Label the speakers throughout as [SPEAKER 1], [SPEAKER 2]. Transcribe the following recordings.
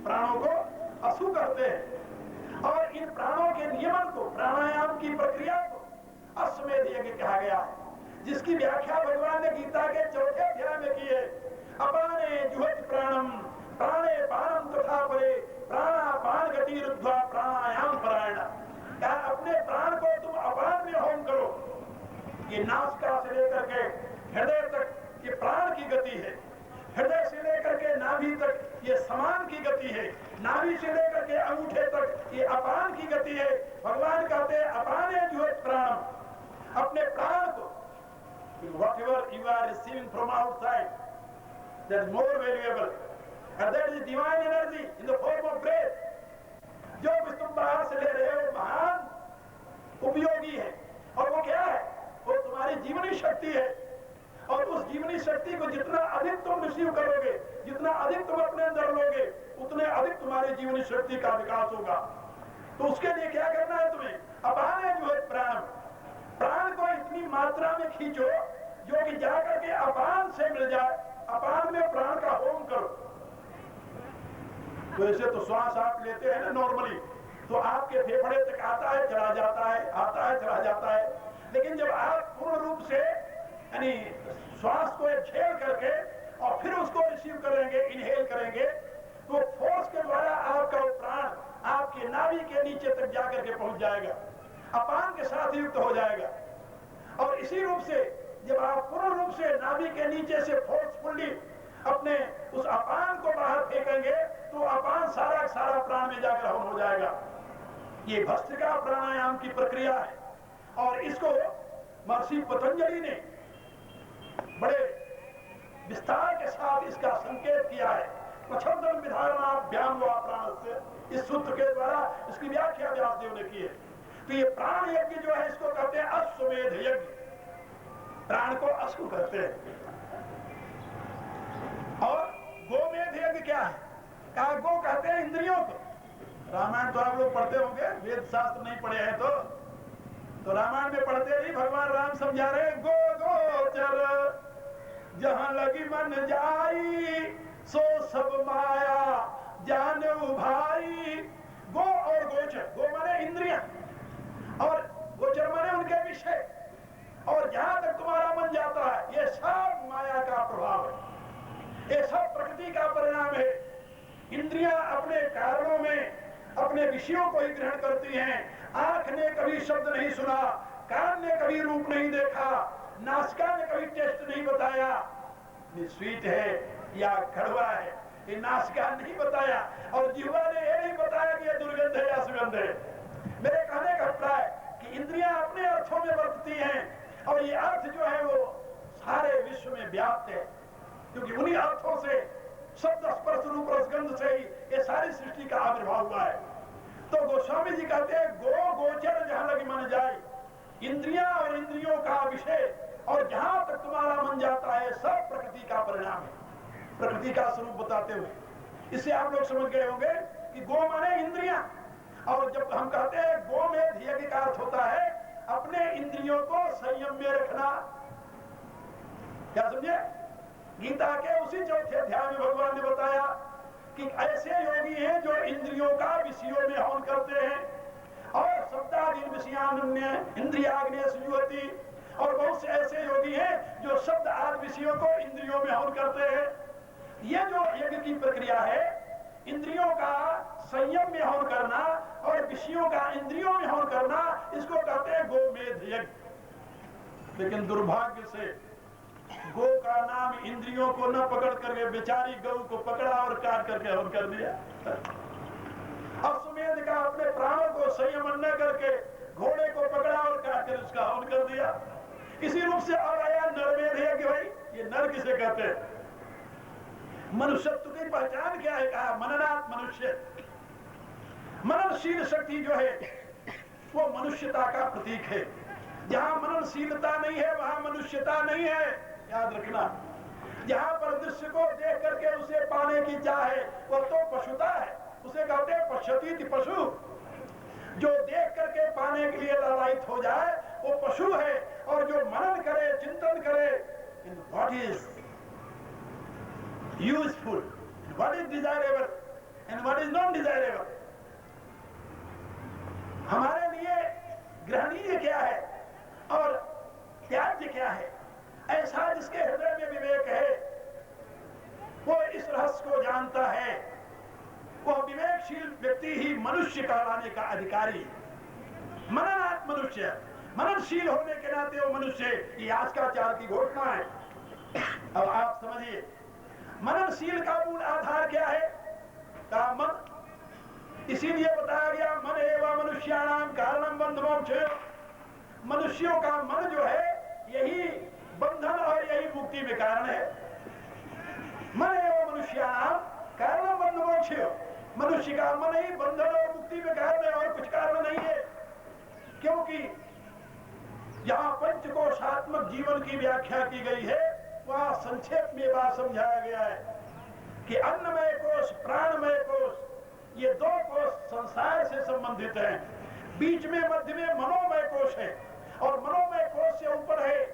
[SPEAKER 1] प्राणों को असु कहते हैं। और इन प्राणों के नियमन को, प्राणायाम की प्रक्रिया को अश्वमेध यज्ञ कहा गया है, जिसकी व्याख्या भगवान ने गीता के 4थे अध्याय में की है। अपाने जुहति प्राणम प्राणे पानम तथा परे प्राणापान गति रुद्ध्वा प्राणायाम परायण। क्या अपने प्राण को तुम अपान में होम करो। ये नासिका से लेकर के हृदय तक ये प्राण की गति है, हृदय से लेकर के नाभि तक ये समान की गति है, नाभि से लेकर के अंगूठे तक ये अपान की गति है। भगवान कहते हैं अपाने जुहति प्राणम, अपने प्राण को, whatever you are receiving from outside, that is more valuable, and that is divine energy in the form of breath. जो भी तुम बाहर से ले रहे हो महान उपयोगी है, और वो क्या है, वो तुम्हारी जीवनी शक्ति है। और उस जीवनी शक्ति को जितना अधिक तुम रिसीव करोगे, जितना अधिक तुम अपने अंदर लोगे, उतने अधिक तुम्हारी जीवनी शक्ति का विकास होगा। तो उसके लिए क्या करना है तुम्हें, अपाने जुहति प्राणम, प्राण को इतनी मात्रा में खींचो जो कि जाकर के अपान से मिल जाए, अपान में प्राण का होम करो। वैसे तो श्वास आप लेते हैं ना नॉर्मली, तो आपके फेफड़े तक आता है चला जाता है, आता है चला जाता है, लेकिन जब आप पूर्ण रूप से यानी श्वास को झेल करके और फिर उसको रिसीव करेंगे, इनहेल करेंगे, तो फोर्स के द्वारा आपका प्राण आपके नाभि के नीचे तक जाकर के पहुंच जाएगा, अपान के साथ युक्त हो जाएगा। और इसी रूप से जब आप पूर्ण रूप से नाभि के नीचे से फोर्सफुली अपने उस अपान को बाहर फेंकेंगे, तो अपान सारा सारा प्राण में जाकर हवन हो जाएगा। ये भस्त्रिका प्राणायाम की प्रक्रिया है, और इसको महर्षि पतंजलि ने बड़े विस्तार के साथ इसका संकेत किया है। प्रच्छन्न विधारणाभ्याम वा प्राणस्य, इस सूत्र के द्वारा इसकी व्याख्या व्यासदेव ने की है। तो ये प्राण यज्ञ जो है इसको कहते हैं अश्वमेध यज्ञ, प्राण को अश्व कहते हैं। और गोमेध यज्ञ क्या है, कहा गो कहते हैं इंद्रियों को। रामायण तो आप लोग पढ़ते होंगे, वेद शास्त्र नहीं पढ़े हैं तो रामायण में पढ़ते नहीं, भगवान राम समझा रहे गो गोचर जहां लगी मन जाई सो सब माया जाने भाई। गो और गोचर, गो माने इंद्रियां और गोचर माने उनके विषय, और जहां तक तुम्हारा मन जाता है ये सब माया का प्रभाव है, ये सब प्रकृति का परिणाम है। इंद्रियां अपने कारणों में अपने विषयों को ही ग्रहण करती हैं। आंख ने कभी शब्द नहीं सुना, कान ने कभी रूप नहीं देखा, नासिका ने कभी टेस्ट नहीं बताया, ये स्वीट है या कड़वा है, ये नासिका नहीं बताया, और जिह्वा ने ये नहीं बताया कि ये दुर्गंध है या सुगंध है। मेरे कहने का अभिप्राय कि इंद्रियां अपने अर्थों में बरतती हैं, और ये अर्थ जो है वो सारे विश्व में व्याप्त है, क्योंकि उन्हीं अर्थों से शब्द स्पर्श रूप रसगंध से ही ये सारी सृष्टि का आविर्भाव हुआ है। तो गोस्वामी जी कहते हैं गो गोचर जहां लगी मन जाए, इंद्रियां और इंद्रियों का विषय, और जहां तक तुम्हारा मन जाता है सब प्रकृति का परिणाम है, प्रकृति का स्वरूप बताते हुए। इससे आप लोग समझ गए होंगे कि गो माने इंद्रियां, और जब हम कहते हैं गो में यज्ञ का अर्थ होता है अपने इंद्रियों को संयम में रखना। क्या समझे? गीता के उसी 4थे अध्याय में भगवान ने बताया कि ऐसे योगी हैं जो इंद्रियों का विषयों में हवन करते हैं, और शब्दादीन विषयान्य इंद्रियाग्नेय संयुति, और बहुत से ऐसे योगी हैं जो शब्द आदि विषयों को इंद्रियों में हवन करते हैं। ये जो यज्ञ की प्रक्रिया है, इंद्रियों का संयम में हवन करना और विषयों का इंद्रियों में हवन करना, इसको कहते हैं गोमेध यज्ञ। लेकिन दुर्भाग्य से गो का नाम इंद्रियों को न पकड़ करके बेचारी गौ को पकड़ा और काट करके हवन कर दिया। अश्वमेध का अपने प्राणों को संयम न करके घोड़े को पकड़ा और काट कर उसका हवन कर दिया। इसी रूप से अब आया नरमेध यज्ञ। भाई ये नर किसे कहते हैं? मनुष्यत्व की पहचान क्या है? कहा मननात् मनुष्य, मननशील शक्ति जो है वो मनुष्यता का प्रतीक है। जहां मननशीलता नहीं है वहां मनुष्यता नहीं है, याद रखना। जहां पर दृश्य को देख करके उसे पाने की चाह है वो तो पशुता है, उसे कहते हैं पश्यति पशु। जो देख करके पाने के लिए लालायित हो जाए वो पशु है, और जो मनन करे, चिंतन करे, in what is useful, what is desirable and what मननशील व्यक्ति ही मनुष्य कहलाने का अधिकारी है। मननात् मनुष्य, मननशील होने के नाते वो मनुष्य, ये आस्काचार की घोषणा है। अब आप समझिए, मननशील का मूल आधार क्या है? का मन। इसीलिए बताया गया मन एवं मनुष्याणाम कारणम बंध मोक्ष। मनुष्यों का मन जो है यही बंधन और यही मुक्ति में कारण है। मन एवं मनुष्याणाम कारणम बंध मोक्ष। मनुष्य का मन ही बंधन और मुक्ति में कारण है और कुछ कारण नहीं है। क्योंकि जहां पंचकोशात्मक जीवन की व्याख्या की गई है वहां संक्षेप में बात समझाया गया है कि अन्नमय कोश, प्राणमय कोश, ये दो कोश संसार से संबंधित हैं। बीच में मध्य में मनोमय कोश है और मनोमय कोश से ऊपर है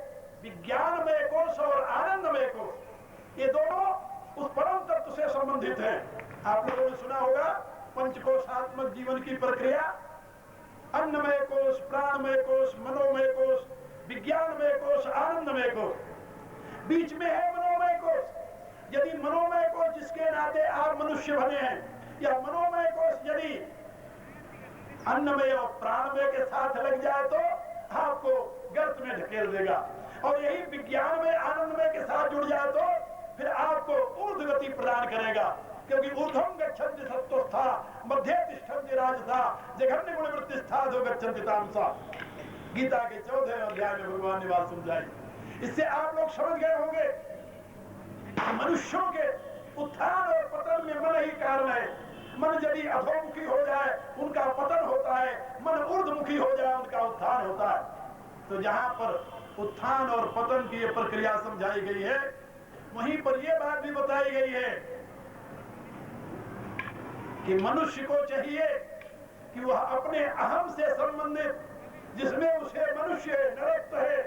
[SPEAKER 1] विज्ञानमय कोश और आनंदमय कोश। ये दोनों उस परम तत्व से संबंधित हैं। आप लोगों ने सुना होगा पंचकोशात्मक जीवन की प्रक्रिया। अन्नमय कोश, प्राणमय कोश, मनोमय कोश, विज्ञानमय कोश, आनंदमय कोश। बीच में है मनोमय कोश। यदि मनोमय कोश जिसके नाते आप मनुष्य बने हैं, या मनोमय कोश यदि अन्नमय और प्राणमय के साथ लग जाए तो आपको गर्त में ढकेल देगा, और यही विज्ञानमय आनंदमय के साथ जुड़ जाए तो फिर आपको ऊर्ध्व गति प्रदान करेगा। क्योंकि ऊर्ध्वं गच्छन्ति सत्त्वस्था, मध्ये तिष्ठन्ति राजसा, जघन्य गुण वृत्तिस्था अधो गच्छन्ति तामसा। गीता के 14वें अध्याय में भगवान ने बात समझाई। इससे आप लोग समझ गए होंगे मनुष्यों के उत्थान और पतन में मन ही कारण है। मन यदि अधोमुखी हो जाए उनका पतन होता है, मन ऊर्ध्वमुखी हो जाए उनका उत्थान होता है। तो जहां पर उत्थान और पतन की ये प्रक्रिया समझाई गई है, वहीं पर यह बात भी बताई गई है कि मनुष्य को चाहिए कि वह अपने अहम से संबंधित, जिसमें उसे मनुष्य नरत्व है,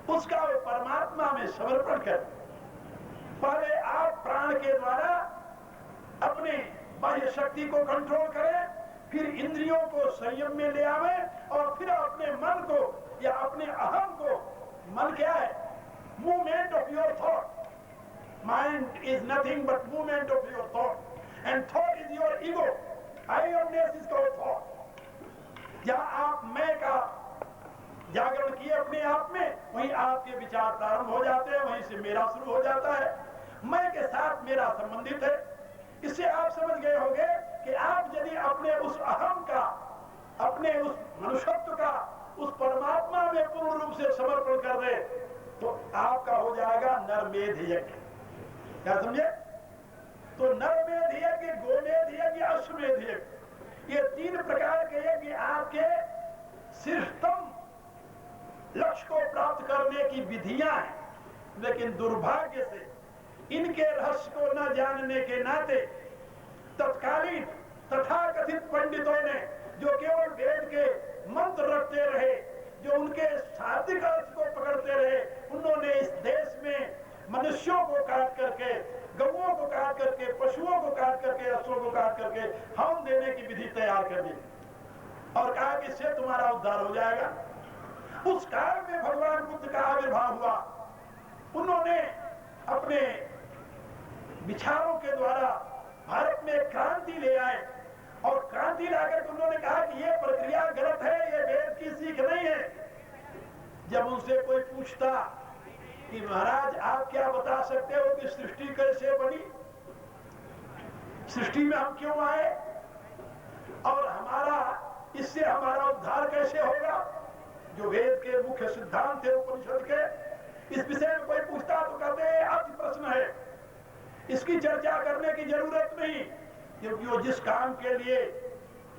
[SPEAKER 1] उसका वो परमात्मा में समर्पण कर। पहले आप प्राण के द्वारा अपने बाह्य शक्ति को कंट्रोल करें, फिर इंद्रियों को संयम में ले आवे, और फिर अपने मन को या अपने अहम को, मन क्या है? Movement of your thought. Mind is nothing but movement of your thought, and thought is your ego. I offness is called thought. जहां आप मैं का जागरण किए अपने आप में, वहीं आपके विचार प्रारंभ हो जाते हैं, वहीं से मेरा शुरू हो जाता है। मैं के साथ मेरा संबंधित है। इससे आप समझ गए होंगे कि आप यदि अपने उस अहम का, अपने उस मनुष्यत्व का उस परमात्मा में पूर्ण रूप से समर्पण कर दे तो आपका हो जाएगा नरमेध यज्ञ। क्या समझे? तो नरमेध यज्ञ, गोमेध यज्ञ, अश्वमेध यज्ञ, ये तीन प्रकार के यज्ञ आपके श्रेष्ठतम लक्ष्य को प्राप्त करने की विधियां हैं। लेकिन दुर्भाग्य से इनके रहस्य को न जानने के नाते तत्कालीन तथाकथित पंडितों ने, जो केवल वेद के मंत्र रखते रहे, जो उनके शाब्दिक अर्थ को पकड़ते रहे, उन्होंने इस देश में मनुष्यों को काट करके, गौओं को काट करके, पशुओं को काट करके, अश्वों को काट करके हवन देने की विधि तैयार कर दी और कहा कि इससे तुम्हारा उद्धार हो जाएगा। उस काल में भगवान बुद्ध का आविर्भाव हुआ। उन्होंने अपने विचारों के द्वारा भारत में क्रांति ले आए, और क्रांति लाकर उन्होंने कहा कि यह प्रक्रिया गलत है, यह वेद की सीख नहीं है। जब उनसे कोई पूछता कि महाराज आप क्या बता सकते हो कि सृष्टि कैसे बनी, सृष्टि में हम क्यों आए, और इससे हमारा उद्धार कैसे होगा, जो वेद के मुख्य सिद्धांत थे उपनिषद के, इस विषय में कोई पूछता तो कहते हैं अति प्रश्न है, इसकी चर्चा करने की जरूरत नहीं, क्योंकि वो जिस काम के लिए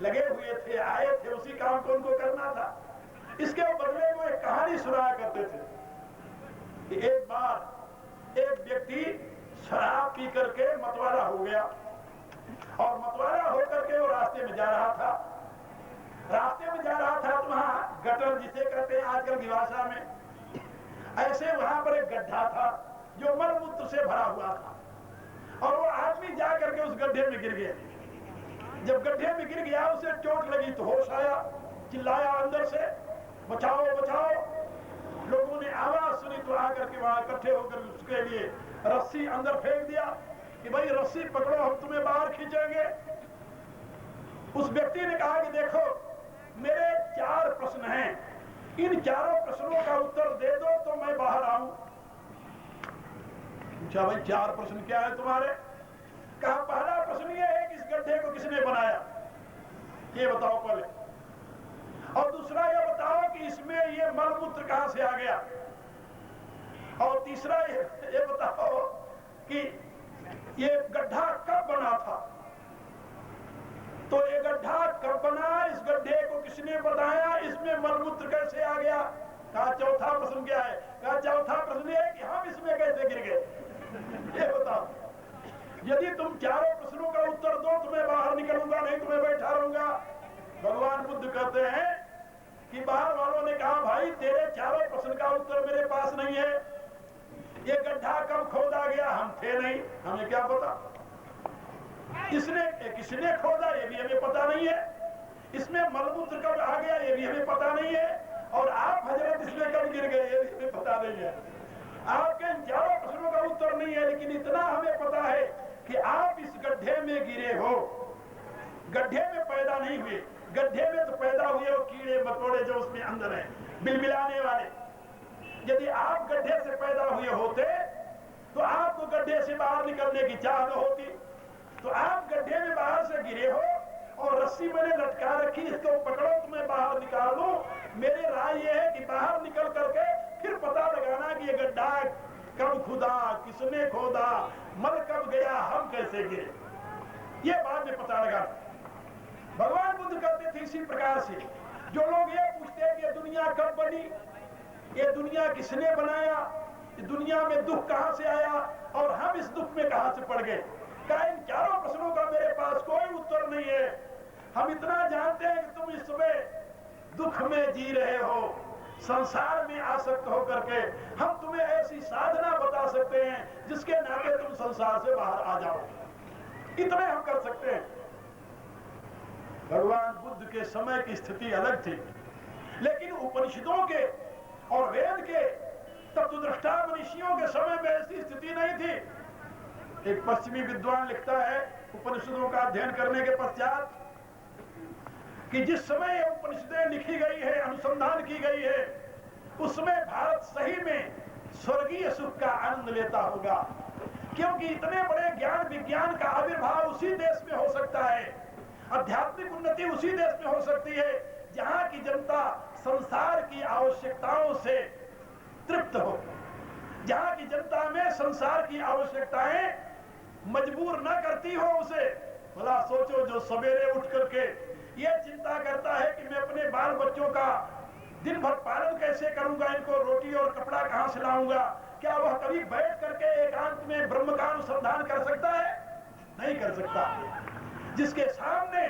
[SPEAKER 1] लगे हुए थे, आए थे, उसी काम को उनको करना था। इसके बदले वो एक कहानी सुनाया करते थे कि एक बार एक व्यक्ति शराब पी करके मतवाला हो गया, और मतवाला होकर के वो रास्ते में जा रहा था। तो वहां गटर जिसे कहते हैं आजकल की भाषा में, ऐसे वहां पर एक गड्ढा था जो मलमूत्र से भरा हुआ था, और वो आदमी जा करके उस गड्ढे में गिर गया। जब गड्ढे में गिर गया, उसे चोट लगी तो होश आया, चिल्लाया अंदर से बचाओ बचाओ। लोगों ने आवाज सुनी तो आकर के वहां इकट्ठे होकर उसके लिए रस्सी अंदर फेंक दिया कि भाई रस्सी पकड़ो, हम तुम्हें बाहर तलवार खींचेंगे। उस व्यक्ति ने कहा कि देखो मेरे 4 प्रश्न हैं, इन चारों प्रश्नों का उत्तर दे दो तो मैं बाहर आऊं। पूछा भाई 4 प्रश्न क्या है तुम्हारे? कहा पहला प्रश्न यह है कि इस गड्ढे को किसने बनाया, ये बताओ पहले। और दूसरा ये बताओ कि इसमें ये मलमूत्र कहां से आ गया। और तीसरा ये बताओ कि ये गड्ढा कब बना था। तो ये गड्ढा कब बना, इस गड्ढे को किसने बनाया, इसमें मलमूत्र कैसे आ गया। कहा चौथा प्रश्न क्या है। कहा चौथा प्रश्न है कि हम इसमें कैसे गिर गए, ये बताओ। यदि तुम चारों प्रश्नों का उत्तर दो तो मैं बाहर निकलूंगा, नहीं तो मैं बैठा रहूंगा। भगवान बुद्ध कहते हैं कि बाहर वालों ने कहा भाई तेरे चारों प्रश्न का उत्तर मेरे पास नहीं है। ये गड्ढा कब खोदा गया, हम थे नहीं, हमें क्या पता। किसने खोदा ये भी हमें पता नहीं है। इसमें मलमूत्र कब आ गया ये भी हमें पता नहीं है। और आप हजरत इसमें कब गिर गए ये भी हमें पता नहीं है। आपके इन चारों प्रश्नों का उत्तर नहीं है, लेकिन इतना हमें पता है कि आप इस गड्ढे में गिरे हो। गड्ढे में पैदा नहीं हुए, गड्ढे में तो पैदा हुए वो कीड़े मकोड़े जो उसमें अंदर है, बिलबिलाने वाले। यदि आप गड्ढे से पैदा हुए होते तो आपको गड्ढे से बाहर निकलने की चाह न होती। तो आप गड्ढे में बाहर से गिरे हो और रस्सी मैंने लटका रखी, इसको पकड़ो तो मैं बाहर निकाल दूं। मेरी राय यह है कि बाहर निकल करके फिर पता लगाना कि ये गड्ढा कब खुदा, किसने खोदा, मर कब गया, हम कैसे गिरे, ये बाद में पता लगाना। भगवान बुद्ध कहते थे इसी प्रकार से जो लोग ये पूछते हैं कि ये दुनिया कब बनी, ये दुनिया किसने बनाया, दुनिया में दुख कहां से आया और हम इस दुख में कहां से पड़ गए। क्या इन चारों प्रश्नों का मेरे पास कोई उत्तर नहीं है। हम इतना जानते हैं कि तुम इस समय दुख में जी रहे हो, संसार में आसक्त होकर के। हम तुम्हें ऐसी साधना बता सकते हैं जिसके नाते तुम संसार से बाहर आ जाओ। इतने हम कर सकते हैं। भगवान बुद्ध के समय की स्थिति अलग थी, लेकिन उपनिषदों के और वेद के तत्वदृष्टा मनीषियों के समय में ऐसी स्थिति नहीं थी। एक पश्चिमी विद्वान लिखता है उपनिषदों का अध्ययन करने के पश्चात कि जिस समय उपनिषदें लिखी गई है, अनुसंधान की गई है, उसमें भारत सही में स्वर्गीय सुख का आनंद लेता होगा। क्योंकि इतने बड़े ज्ञान विज्ञान का आविर्भाव उसी देश में हो सकता है, आध्यात्मिक उन्नति उसी देश में हो सकती है जहां की जनता संसार की आवश्यकताओं से तृप्त हो, जहां की जनता में संसार की आवश्यकताएं मजबूर न करती हो उसे। भला सोचो जो सवेरे उठ करके ये चिंता करता है कि मैं अपने बाल बच्चों का दिन भर पालन कैसे करूंगा, इनको रोटी और कपड़ा कहां से लाऊंगा, क्या वह कभी बैठ करके एकांत में ब्रह्म का अनुसंधान कर सकता है? नहीं कर सकता। जिसके सामने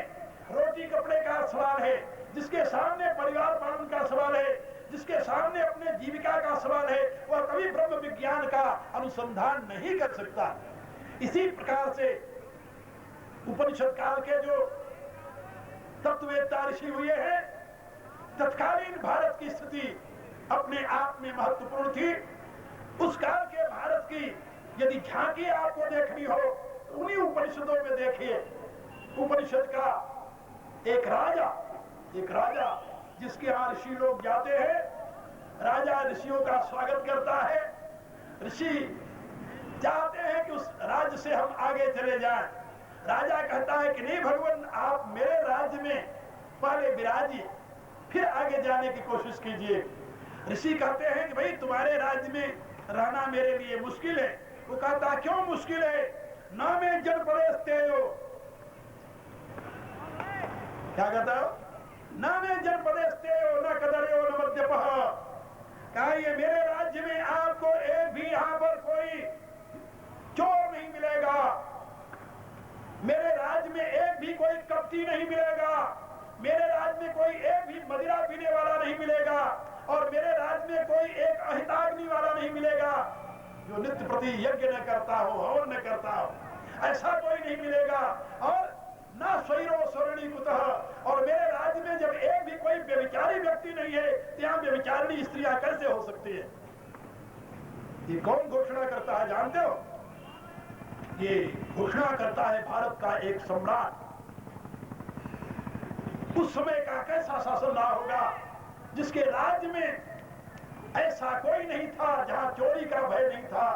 [SPEAKER 1] रोटी कपड़े का सवाल है, जिसके सामने परिवार पालन का सवाल है, जिसके सामने अपने जीविका का सवाल है, वह कभी ब्रह्म विज्ञान का अनुसंधान नहीं कर सकता। इसी प्रकार से उपनिषद काल के जो तत्ववेत्ता ऋषि हुए हैं, तत्कालीन भारत की स्थिति अपने आप में महत्वपूर्ण थी। उस काल के भारत की यदि झांकी आपको देखनी हो तो उन्हीं उपनिषदों में देखिए। उपनिषद का एक राजा जिसके यहाँ ऋषि लोग जाते हैं, राजा ऋषियों का स्वागत करता है। ऋषि चाहते हैं कि उस राज्य से हम आगे चले जाएं। राजा कहता है कि नहीं भगवान, आप मेरे राज्य में पहले विराजिए, फिर आगे जाने की कोशिश कीजिए। ऋषि कहते हैं कि भाई तुम्हारे राज्य में रहना मेरे लिए मुश्किल है। वो कहता क्यों मुश्किल है? न में जन पड़े हो, क्या कहता हो? न में जन पड़े हो, न कदरे हो, न मद्यपः। कहा ये मेरे राज्य में आपको एक भी यहां पर कोई चोर नहीं मिलेगा, मेरे राज्य में एक भी कोई कपटी नहीं मिलेगा, मेरे राज्य में कोई एक भी मदिरा पीने वाला नहीं मिलेगा, और मेरे राज्य में कोई एक अहिताग्नि वाला नहीं मिलेगा जो नित्य प्रति यज्ञ न करता हो, हवन न करता हो, ऐसा कोई नहीं मिलेगा। और ना स्वैरो स्वर्णी कुतः, और मेरे राज्य में जब एक भी कोई व्यभिचारी व्यक्ति नहीं है, यहाँ व्यभिचारिणी स्त्रियां कैसे हो सकती है? ये कौन घोषणा करता है जानते हो? ये घोषणा करता है भारत का एक सम्राट। उस समय का कैसा शासन रहा होगा जिसके राज्य में ऐसा कोई नहीं था जहां चोरी का भय नहीं था,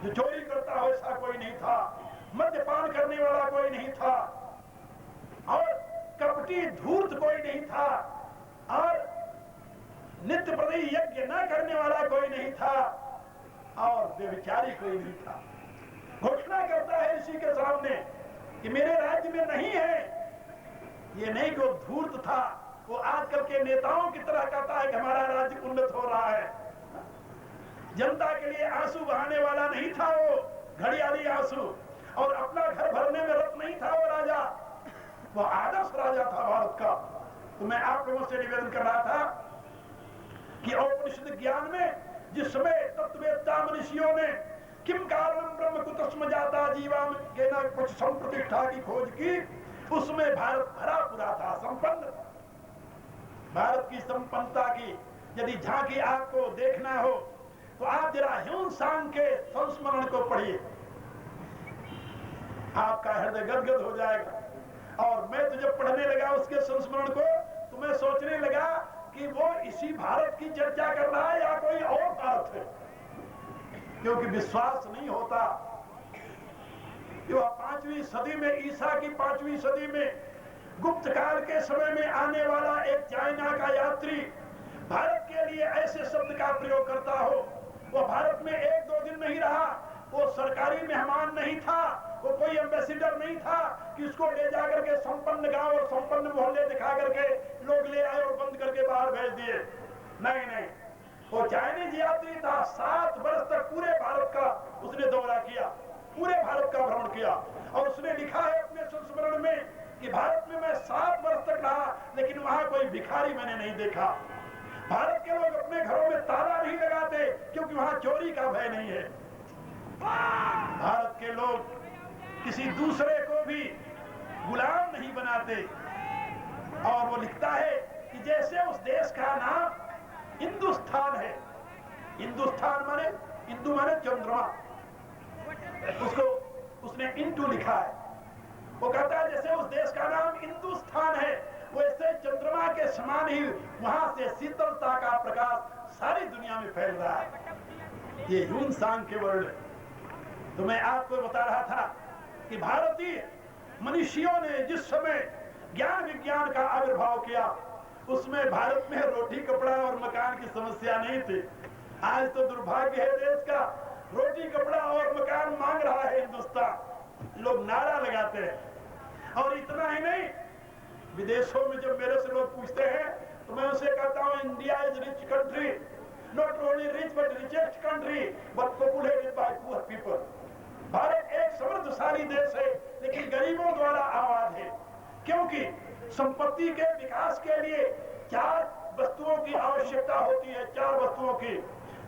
[SPEAKER 1] जो चोरी करता हो ऐसा कोई नहीं था, मद्यपान करने वाला कोई नहीं था, और कपटी धूर्त कोई नहीं था, और नित्य प्रति यज्ञ न करने वाला कोई नहीं था, और व्यभिचारी कोई नहीं था। घोषणा करता है ऋषि के सामने कि मेरे राज्य में नहीं है। ये नहीं कि वो धूर्त था, वो आजकल के नेताओं की तरह कहता है कि हमारा राज्य उन्नत हो रहा है। जनता के लिए आंसू बहाने वाला नहीं था वो घड़ियाली आंसू, और अपना घर भरने में रत नहीं था वो राजा। वो आदर्श राजा था भारत का। तो मैं आप लोगों से निवेदन कर रहा था कि औपनिषद ज्ञान में जिस समय तत्ववेत्ता मनुष्यों ने किम कारणम ब्रह्म कुतस्म जाता जीवा के ना कुछ संप्रतिष्ठा की खोज की, उसमें भारत भरा पूरा था, संपन्न था। भारत की संपन्नता की यदि झांकी आपको देखना हो तो आप जरा ह्यून सांग के संस्मरण को पढ़िए, आपका हृदय गदगद हो जाएगा। और मैं तो जब पढ़ने लगा उसके संस्मरण को तो मैं सोचने लगा कि वो इसी भारत की चर्चा कर रहा है या कोई और भारत है, क्योंकि विश्वास नहीं होता। जो 5वीं सदी में, ईसा की 5वीं सदी में गुप्त काल के समय में आने वाला एक चाइना का यात्री भारत के लिए ऐसे शब्द का प्रयोग करता हो, वो भारत में 1-2 दिन नहीं रहा, वो सरकारी मेहमान नहीं था, वो कोई एम्बेसडर नहीं था कि उसको ले जाकर के संपन्न गांव और संपन्न मोहल्ले दिखा करके लोग ले आए और बंद करके बाहर भेज दिए। नहीं नहीं, वो चाइनीज यात्री था। 7 वर्ष तक पूरे भारत का उसने दौरा किया, पूरे भारत का भ्रमण किया, और उसने लिखा है अपने संस्मरण में कि भारत में मैं 7 वर्ष तक रहा, लेकिन वहां कोई भिखारी मैंने नहीं देखा। भारत के लोग अपने घरों में ताला नहीं लगाते क्योंकि वहां चोरी का भय नहीं है। भारत के लोग किसी दूसरे को भी गुलाम नहीं बनाते। और वो लिखता है कि जैसे उस देश का नाम हिंदुस्तान है, हिंदुस्तान माने हिंदू माने चंद्रमा, उसको उसने इंटू लिखा है। वो कहता है जैसे उस देश का नाम हिंदुस्तान है, वैसे चंद्रमा के समान ही वहां से शीतलता का प्रकाश सारी दुनिया में फैल रहा है। ये ह्यून सांग के वर्ड है। तो मैं आपको बता रहा था कि भारतीय मनुष्यों ने जिस समय ज्ञान विज्ञान का आविर्भाव किया, उसमें भारत में रोटी कपड़ा और मकान की समस्या नहीं थी। आज तो दुर्भाग्य है देश का, रोटी कपड़ा और मकान मांग रहा है हिंदुस्तान, लोग नारा लगाते हैं। और इतना ही नहीं, विदेशों में जब मेरे से लोग पूछते हैं तो मैं उनसे कहता हूं India is rich country, not only rich but richest country but populated bye poor people. Bharat एक समृद्धशाली देश है लेकिन गरीबों द्वारा आबाद है, क्योंकि संपत्ति के विकास के लिए 4 वस्तुओं की आवश्यकता होती है। 4 वस्तुओं की।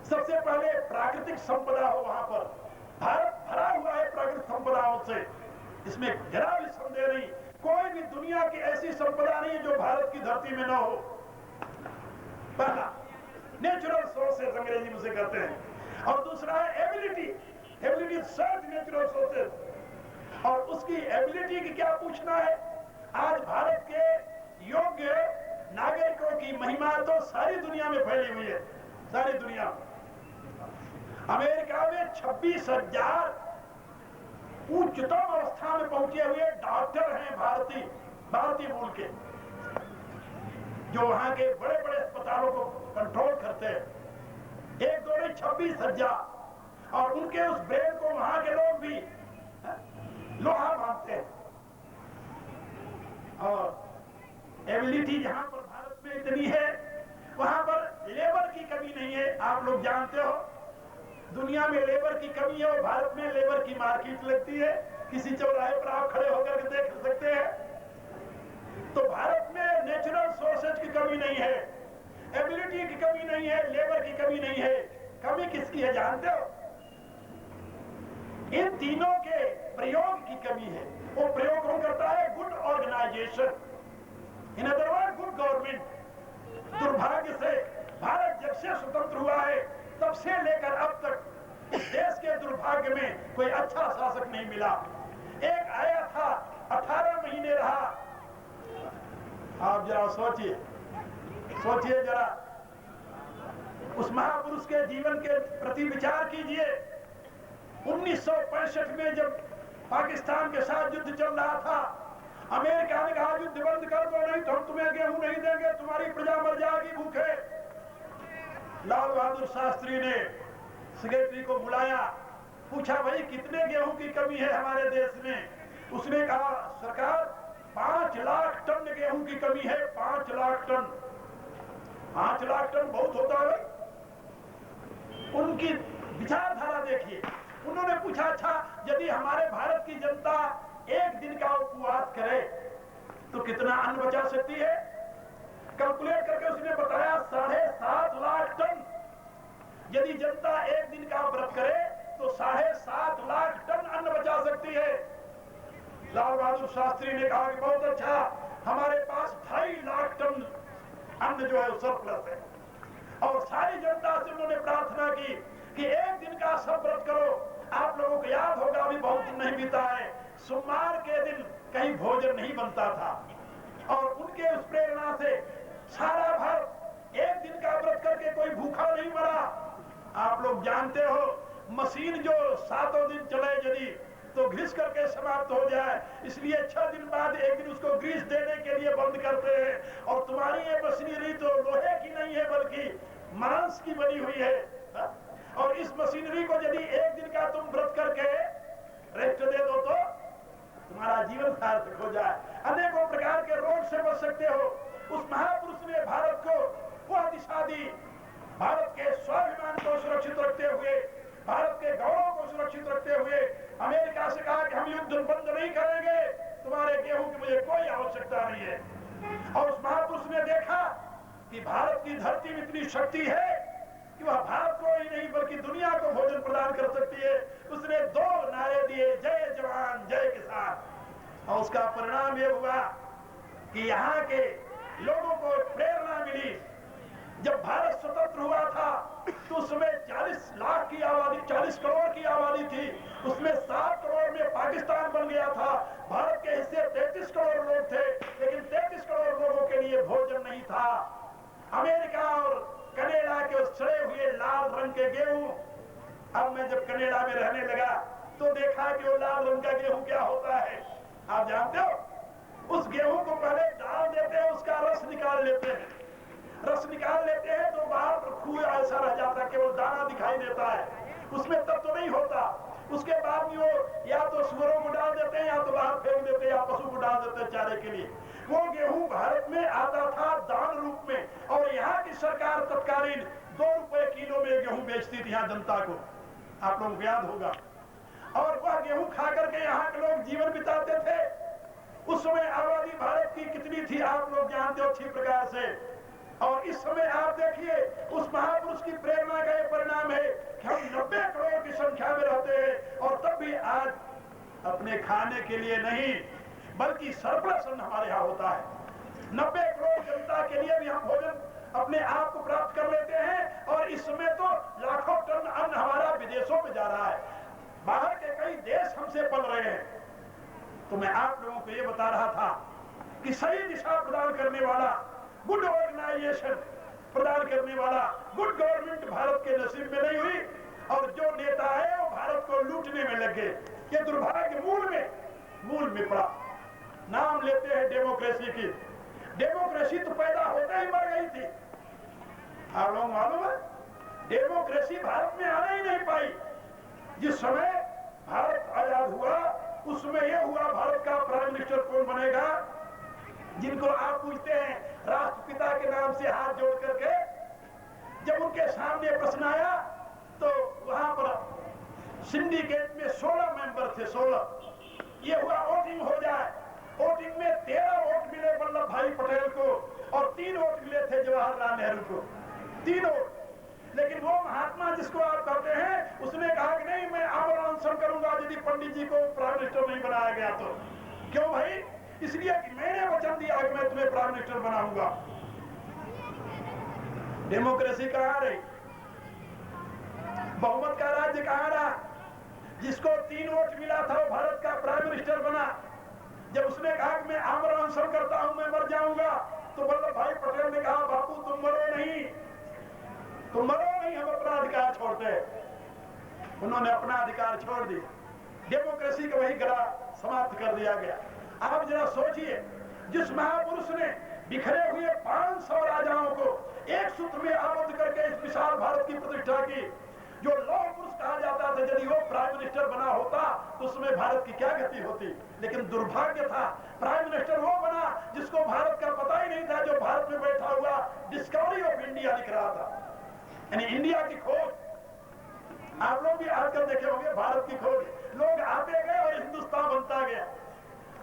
[SPEAKER 1] सबसे पहले प्राकृतिक संपदा हो, वहां पर भारत भरा हुआ है प्राकृतिक संपदाओं से, इसमें जरा भी संदेह नहीं। कोई भी दुनिया की ऐसी संपदा नहीं जो भारत की धरती में न हो। पहला नेचुरल सोर्सेज अंग्रेजी में से कहते हैं, और दूसरा है ability, ability search natural sources. और उसकी एबिलिटी की क्या पूछना है? आज भारत के योग्य नागरिकों की महिमा तो सारी दुनिया में फैली हुई है, सारी दुनिया। अमेरिका में 26,000 उच्चतम अवस्था में पहुंचे हुए डॉक्टर हैं भारतीय मूल के, जो वहां के बड़े बड़े अस्पतालों को कंट्रोल करते हैं। 1-2 नहीं, 26,000। और उनके उस ब्रेन को वहां के लोग भी लोहा मानते हैं। और एबिलिटी जहां पर भारत में इतनी है, वहां पर लेबर की कमी नहीं है। आप लोग जानते हो दुनिया में लेबर की कमी है और भारत में लेबर की मार्केट लगती है। किसी चौराहे पर आप खड़े होकर के देख सकते हैं। तो भारत में नेचुरल सोर्सेज की कमी नहीं है, एबिलिटी की कमी नहीं है, लेबर की कमी नहीं है। कमी किसकी है जानते हो? इन तीनों के प्रयोग की कमी है। वो प्रयोग कौन करता है? Good organisation, in other word good government. दुर्भाग्य से भारत जब से स्वतंत्र हुआ है तब से लेकर अब तक देश के दुर्भाग्य में कोई अच्छा शासक नहीं मिला। एक आया था, 18 महीने रहा। आप जरा सोचिए जरा, उस महापुरुष के जीवन के प्रति विचार कीजिए। 1965 में जब पाकिस्तान के साथ युद्ध चल रहा था, अमेरिका ने कहा युद्ध बंद कर दो, नहीं तो हम तुम्हें गेहूं नहीं देंगे, तुम्हारी प्रजा मर जाएगी भूखे। लाल बहादुर शास्त्री ने सेक्रेटरी को बुलाया, पूछा भाई कितने गेहूं की कमी है हमारे देश में। उसने कहा सरकार 5 लाख टन गेहूं की कमी है, 5 लाख टन। 5 लाख टन बहुत होता है भाई। उनकी विचारधारा देखिए। उन्होंने पूछा अच्छा यदि हमारे भारत की जनता एक दिन का उपवास करे तो कितना अन्न बचा सकती है। कैलकुलेट करके उसने बताया 7.5 लाख टन। यदि जनता एक दिन का व्रत करे तो 7.5 लाख टन अन्न बचा सकती है। लाल बहादुर शास्त्री ने कहा कि बहुत अच्छा, हमारे पास 2.5 लाख टन अन्न जो है सरप्लस है। और सारी जनता से उन्होंने प्रार्थना की कि एक दिन का सब व्रत करो। आप लोगों को याद होगा, अभी बहुत दिन नहीं बीता है, सोमवार के दिन कहीं भोजन नहीं बनता था। और उनके उस प्रेरणा से सारा भारत एक दिन का व्रत करके कोई भूखा नहीं मरा। आप लोग जानते हो, मशीन जो 7 दिन चले यदि तो घिस करके समाप्त हो जाए, इसलिए 6 दिन बाद एक दिन उसको ग्रीस देने के लिए बंद करते हैं। और तुम्हारी ये मशीनरी तो लोहे की नहीं है बल्कि मांस की बनी हुई है। और इस मशीनरी को यदि एक दिन का तुम व्रत करके रेस्ट दे दो तो तुम्हारा जीवन सार्थक हो जाए, अनेकों प्रकार के रोग से बच सकते हो। उस महापुरुष ने भारत को वह दिशा दी, भारत के स्वाभिमान को सुरक्षित रखते हुए, भारत के गौरव को सुरक्षित रखते हुए अमेरिका से कहा कि हम युद्ध बंद नहीं करेंगे, तुम्हारे गेहूं की मुझे कोई आवश्यकता नहीं है। और उस महापुरुष ने देखा कि भारत की धरती में इतनी शक्ति है कि वह भारत को ही नहीं बल्कि दुनिया को भोजन प्रदान कर सकती है। उसने 2 नारे दिए, जय जवान जय किसान। और उसका परिणाम यह हुआ कि यहाँ के लोगों को प्रेरणा मिली। जब भारत स्वतंत्र हुआ था तो उसमें 40 लाख की आबादी, 40 करोड़ की आबादी थी। उसमें 7 करोड़ में पाकिस्तान बन गया था। भारत के हिस्से 33 करोड़ लोग थे, लेकिन 33 करोड़ लोगों के लिए भोजन नहीं था। अमेरिका और कनाडा के उस सड़े हुए लाल रंग के गेहूं, अब मैं जब कनाडा में रहने लगा तो देखा कि वो लाल रंग का गेहूं क्या होता है। आप जानते हो, उस गेहूं को पहले डाल देते हैं, उसका रस निकाल लेते हैं। रस निकाल लेते हैं तो बाहर खूह ऐसा रह जाता है, केवल दाना दिखाई देता है, उसमें तत्व नहीं होता। उसके बाद में वो या तो सुअरों को डाल देते हैं, या तो बाहर फेंक देते हैं, या पशु को डाल देते हैं चारे के लिए। वो गेहूं भारत में आता था दान रूप में, और यहाँ की सरकार तत्कालीन 2 रुपए किलो में गेहूं बेचती थी यहाँ जनता को। आप लोगों को याद होगा। और वह गेहूं खा करके यहाँ के लोग जीवन बिताते थे। उस समय आबादी भारत की कितनी थी आप लोग जानते हो अच्छी प्रकार से। और इस समय आप देखिए, उस महापुरुष की प्रेरणा का ये परिणाम है कि हम 90 करोड़ की संख्या में रहते हैं, और तब भी आज अपने खाने के लिए नहीं बल्कि सरप्लस अन्न हमारे यहाँ होता है। 90 करोड़ जनता के लिए भी हम भोजन अपने आप को प्राप्त कर लेते हैं। और इस समय तो लाखों टन अन्न हमारा विदेशों में जा रहा है, बाहर के कई देश हमसे पल रहे हैं। तो मैं आप लोगों को ये बता रहा था कि सही दिशा प्रदान करने वाला, गुड ऑर्गेनाइजेशन प्रदान करने वाला, गुड गवर्नमेंट भारत के नसीब में नहीं हुई, और जो नेता है वो भारत को लूटने में लगे। ये दुर्भाग्य मूल में पड़ा। नाम लेते हैं डेमोक्रेसी की, डेमोक्रेसी तो पैदा होते ही मर गई थी। आप लोग मालूम है, डेमोक्रेसी भारत में आने ही नहीं पाई। जिस समय भारत आजाद हुआ उस समय यह हुआ, भारत का प्राइम मिनिस्टर कौन बनेगा, जिनको आप पूछते हैं राष्ट्रपिता के नाम से हाथ जोड़ करके। जब उनके सामने प्रश्न आया तो वहां पर सिंडिकेट में 16 मेंबर थे, 16। ये हुआ वोटिंग हो जाए, वोटिंग में 13 वोट मिले वल्लभ भाई पटेल को, और 3 वोट मिले थे जवाहरलाल नेहरू को, 3 वोट। लेकिन वो महात्मा जिसको आप कहते हैं, उसने कहा कि नहीं, मैं आमरण अनशन करूंगा यदि पंडित जी को प्राइम मिनिस्टर नहीं बनाया गया तो। क्यों भाई? इसलिए कि मैंने वचन दिया कि मैं तुम्हें प्राइम मिनिस्टर बनाऊंगा। डेमोक्रेसी कहां रही? बहुमत का राज्य कहां रहा? जिसको 3 वोट मिला था वो भारत का प्राइम मिनिस्टर बना। जब उसने कहा कि मैं आमरण अनशन करता हूं, मैं मर जाऊंगा, तो वल्लभ भाई पटेल ने कहा बापू तुम मरो नहीं, तुम मरो नहीं, हम अपना अधिकार छोड़ते। उन्होंने अपना अधिकार छोड़ दिया, डेमोक्रेसी का वही गला समाप्त कर दिया गया। आप जरा सोचिए, जिस महापुरुष ने बिखरे हुए 500 राजाओं को एक सूत्र में आबद्ध करके इस विशाल भारत की प्रतिष्ठा की, जो लौह पुरुष कहा जाता था, यदि वो प्राइम मिनिस्टर बना होता तो उसमें भारत की क्या गति होती। लेकिन दुर्भाग्य था, प्राइम मिनिस्टर वो बना जिसको भारत का पता ही नहीं था, जो भारत में बैठा हुआ डिस्कवरी ऑफ इंडिया लिख रहा था, यानी इंडिया की खोज। आप लोग भी आजकल देखे होंगे भारत की खोज, लोग आते गए और हिंदुस्तान बनता गया।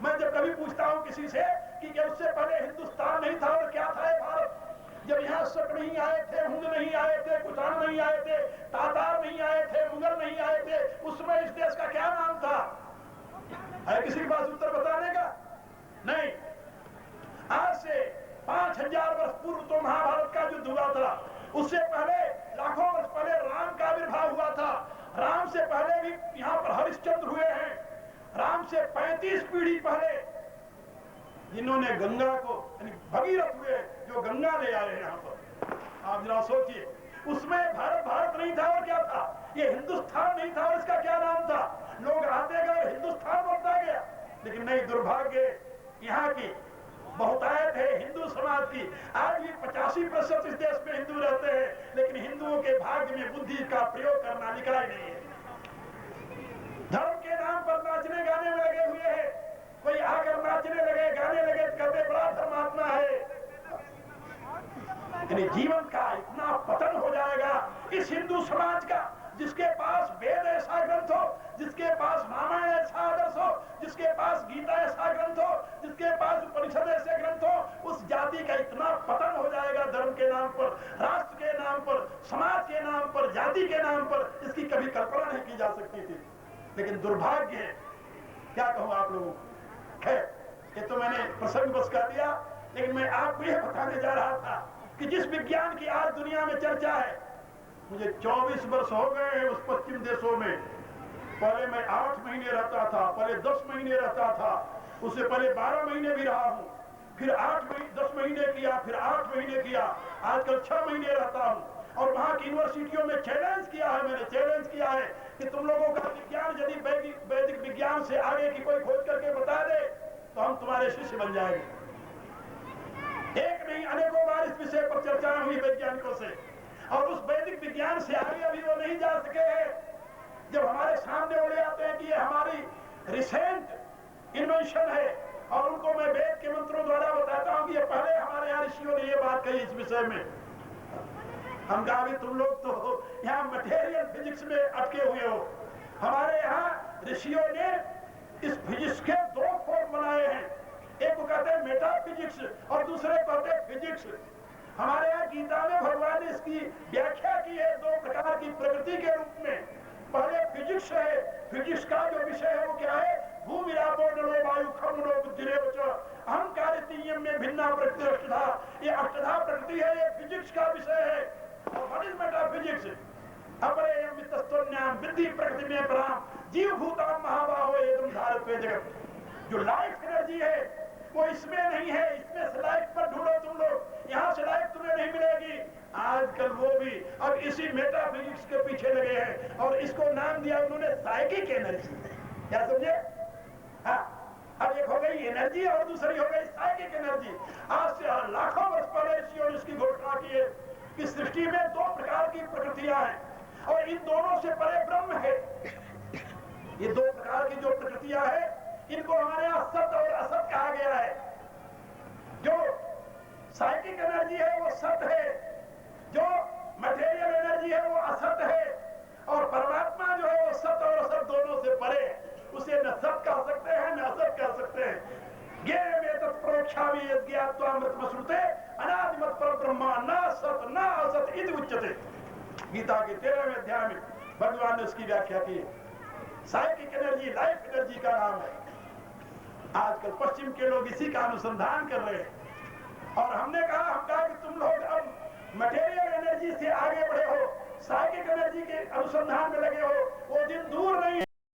[SPEAKER 1] मैं जब कभी पूछता हूं किसी से कि उससे पहले हिंदुस्तान नहीं था और क्या था भारत, जब यहाँ शक नहीं आए थे, हुंग नहीं आए थे, कुषाण नहीं आए थे, तातार नहीं आए थे, मुगल नहीं आए थे, उसमें इस देश का क्या नाम था? है किसी के पास उत्तर बताने का? नहीं। आज से 5000 वर्ष पूर्व तो महाभारत का युद्ध हुआ था, उससे पहले लाखों वर्ष पहले राम का आविर्भाव हुआ था। राम से पहले भी यहाँ पर हरिश्चंद्र हुए हैं। राम से 35 पीढ़ी पहले जिन्होंने गंगा को, भगीरथ हुए जो गंगा ले आए यहाँ पर। आप जरा सोचिए, उसमें भारत नहीं था और क्या था? ये हिंदुस्तान नहीं था और इसका क्या नाम था? लोग आते गए और हिंदुस्तान बनता गया। लेकिन नहीं, दुर्भाग्य यहाँ की बहुतायत है हिंदू समाज की। आज भी 85% इस देश में हिंदू रहते हैं, लेकिन हिंदुओं के भाग्य में बुद्धि का प्रयोग करना लिखा ही नहीं है। धर्म के नाम पर नाचने गाने में लगे हुए हैं। कोई आकर नाचने लगे, गाने लगे, कहते बड़ा धर्मात्मा है। यानी जीवन का इतना पतन हो जाएगा इस हिंदू समाज का, जिसके पास वेद ऐसा ग्रंथ हो, जिसके पास रामायण ऐसा आदर्श हो, जिसके पास गीता ऐसा ग्रंथ हो, जिसके पास उपनिषद ऐसे ग्रंथ हो, उस जाति का इतना पतन हो जाएगा धर्म के नाम पर, राष्ट्र के नाम पर, समाज के नाम पर, जाति के नाम पर। इसकी कभी कल्पना नहीं की जा सकती थी। लेकिन दुर्भाग्य है, क्या कहूं आप लोगों को। ये तो मैंने प्रसंग बस कर दिया, लेकिन मैं आपको यह बताने जा रहा था कि जिस विज्ञान की आज दुनिया में चर्चा है, मुझे 24 वर्ष हो गए हैं उस पश्चिम देशों में। पहले मैं 8 महीने रहता था, पहले 10 महीने रहता था, उससे पहले 12 महीने भी रहा हूं, फिर 10 महीने किया, फिर 8 महीने किया, आजकल 6 महीने रहता हूं। और वहां की यूनिवर्सिटियों में चैलेंज किया है, मैंने चैलेंज किया है कि तुम लोगों का विज्ञान यदि वैदिक विज्ञान से आगे की कोई खोज करके बता दे तो हम तुम्हारे शिष्य बन जाएंगे। एक नहीं, अनेकों बार इस विषय पर चर्चा हुई वैज्ञानिकों से, और उस वैदिक विज्ञान से आगे अभी वो नहीं जा सके हैं। जब हमारे सामने वो ले आते हैं कि ये हमारी रिसेंट इन्वेंशन है, और उनको मैं वेद के मंत्रों द्वारा बताता हूं कि ये पहले हमारे यहाँ ऋषियों ने ये बात कही इस विषय में। हम कहा भी तुम लोग तो यहाँ मटेरियल फिजिक्स में अटके हुए हो। हमारे यहाँ ऋषियों ने इस फिजिक्स के 2 फॉर्म बनाए हैं, एक को कहते हैं मेटाफिजिक्स और दूसरे कहते हैं फिजिक्स। हमारे यहाँ गीता में भगवान ने इसकी व्याख्या की है 2 प्रकार की प्रकृति के रूप में। पहले फिजिक्स है, फिजिक्स का जो विषय है वो क्या है? भूमि रापो नलो वायु खम नो बुद्धिरेव च अहंकार तीयम में भिन्ना प्रकृति अष्टधा। ये अष्टधा प्रकृति है, ये फिजिक्स का विषय है। और व्हाट इज मेटाफिजिक्स? अपरेयम वितस्तोन्याम विद्धि प्रकृति में पराम जीव भूताम महाबाहो एवं धारत्वे जगत। जो लाइफ एनर्जी है वो इसमें नहीं है, इसमें से लाइफ पर ढूंढो तुम लोग, यहाँ से लाइफ तुम्हें नहीं मिलेगी। आजकल वो भी अब इसी मेटाफिजिक्स के पीछे लगे हैं, और इसको नाम दिया उन्होंने साइकिक एनर्जी। क्या समझे? हाँ, अब एक हो गई एनर्जी और दूसरी हो गई साइकिक एनर्जी। आज से लाखों वर्ष पहले ऋषियों ने इसकी घोषणा की है कि सृष्टि में 2 प्रकार की प्रकृतियां हैं, और इन दोनों से परे ब्रह्म है। ये 2 प्रकार की जो प्रकृतियां हैं, इनको हमारे यहाँ सत और असत कहा गया है। जो साइकिक एनर्जी है वो सत है, जो मटेरियल एनर्जी है वो असत है, और परमात्मा जो है वो सत और असत दोनों से परे है। उसे न सत कह सकते हैं न असत कह सकते हैं। ज्ञेय तत्परोक्षा भी यज्ञात्वामृतमश्रुते अनादिमत पर ब्रह्मा न सत न असत इति उच्यते। गीता के 13वें अध्याय में भगवान ने उसकी व्याख्या की है। साइकिक एनर्जी लाइफ एनर्जी का नाम है। आजकल पश्चिम के लोग इसी का अनुसंधान कर रहे हैं, और हमने कहा कि तुम लोग अब मटेरियल एनर्जी से आगे बढ़े हो, साइकिक एनर्जी जी के अनुसंधान में लगे हो, वो दिन दूर नहीं है।